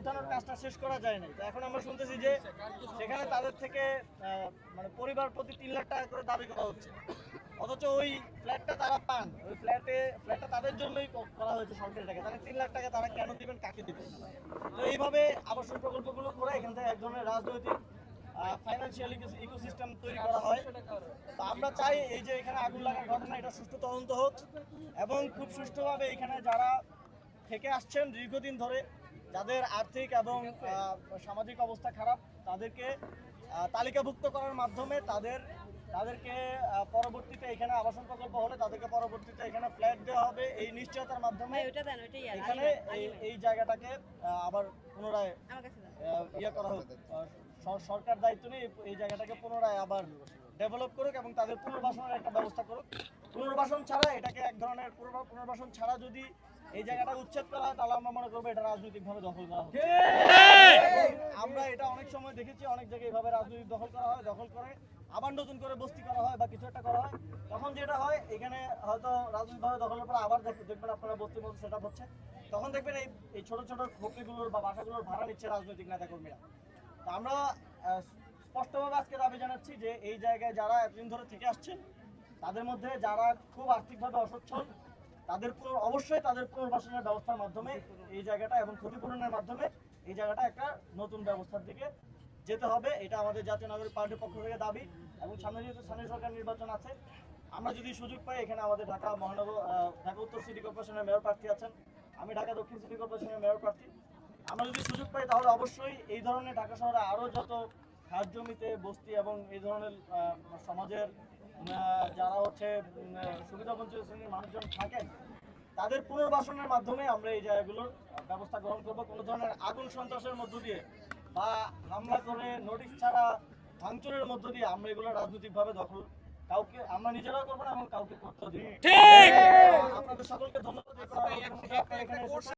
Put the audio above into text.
উঠানোর কাজটা শেষ করা যায় নাই। তো এখন আমরা শুনতেছি যে সেখানে তাদের থেকে মানে পরিবার প্রতি 3 লাখ টাকা করে দাবি করা হচ্ছে, অথচ ওই ফ্ল্যাটটা তারা পান, ওই ফ্ল্যাটটা তাদের জন্যই করা হয়েছে সরকারি টাকা। তাহলে 3 লাখ টাকা তারা কেন দিবেন, কাকে দিবেন? তো এইভাবে আবাসন প্রকল্পগুলো করে এখান থেকে এক ধরনের রাজনৈতিক ফাইন্যান্সিয়াল ইকোসিস্টেম তৈরি করা হয়। তো আমরা চাই এই যে এখানে আগুন লাগার ঘটনা, এটা সুষ্ঠু তদন্ত হোক এবং খুব সুষ্ঠুভাবে এখানে যারা থেকে আসছেন দীর্ঘদিন ধরে, যাদের আর্থিক এবং সামাজিক অবস্থা খারাপ, তাদেরকে তালিকাভুক্ত করার মাধ্যমে তাদেরকে পরবর্তীতে এখানে আবাসন প্রকল্প হলে তাদেরকে পরবর্তীতে এখানে ফ্ল্যাট দেওয়া হবে। এই নিশ্চয়তার মাধ্যমে এখানে এই জায়গাটাকে আবার পুনরায় ইয়ে করা হোক। সরকার দায়িত্ব নিয়ে এই জায়গাটাকে পুনরায় আবার ডেভেলপ করুক এবং তাদের পুনর্বাসনের একটা ব্যবস্থা করুক। পুনর্বাসন ছাড়া, এটাকে এক ধরনের পুনর্বাসন ছাড়া যদি এই জায়গাটা উচ্ছেদ করা হয়, তাহলে আমরা মনে করবো এটা রাজনৈতিকভাবে দখল করা হবে। আমরা এটা অনেক সময় দেখেছি, অনেক জায়গায় এইভাবে রাজনৈতিক দখল করা হয়, দখল করে আবার নতুন করে বস্তি করা হয় বা কিছু একটা করা হয়। তখন যেটা হয়, এখানে হয়তো রাজনৈতিকভাবে দখলের পরে আবার দেখবেন আপনারা বস্তির মধ্যে সেট আপ হচ্ছে। তখন দেখবেন এই ছোট ছোট খোপড়িগুলোর বা বাসাগুলোর ভাড়া নিচ্ছে রাজনৈতিক নেতাকর্মীরা। তো আমরা স্পষ্টভাবে আজকে দাবি জানাচ্ছি যে এই জায়গায় যারা এতদিন ধরে থেকে আসছেন, তাদের মধ্যে যারা খুব আর্থিকভাবে অসচ্ছল, অবশ্যই তাদের পুনর্বাসনের ব্যবস্থার মাধ্যমে এই জায়গাটা এবং ক্ষতিপূরণের মাধ্যমে এই জায়গাটা একটা নতুন ব্যবস্থার দিকে যেতে হবে। এটা আমাদের জাতীয় নাগরিক পার্টির পক্ষ থেকে দাবি। এবং সামনে যেহেতু স্থানীয় সরকার নির্বাচন আছে, আমরা যদি সুযোগ পাই, এখানে আমাদের ঢাকা উত্তর সিটি কর্পোরেশনের মেয়র প্রার্থী আছেন, আমি ঢাকা দক্ষিণ সিটি কর্পোরেশনের মেয়র প্রার্থী। আমরা যদি সুযোগ পাই তাহলে অবশ্যই এই ধরনের ঢাকা শহরে আরও যত খাস জমিতে বস্তি এবং এই ধরনের সমাজের যারা হচ্ছে সুবিধাবঞ্চিত শ্রেণীর মানুষজন থাকেন, তাদের পুনর্বাসনের মাধ্যমে আমরা এই জায়গাগুলোর ব্যবস্থা গ্রহণ করবো। কোনো ধরনের আগুন সন্ত্রাসের মধ্য দিয়ে বা হামলা করে নোটিশ ছাড়া ভাঙচুরের মধ্য দিয়ে আমরা এগুলো রাজনৈতিকভাবে দখল কাউকে আমরা নিজেরাও করবো না এবং কাউকে করতে দিই। আপনাদের সকলকে ধন্যবাদ।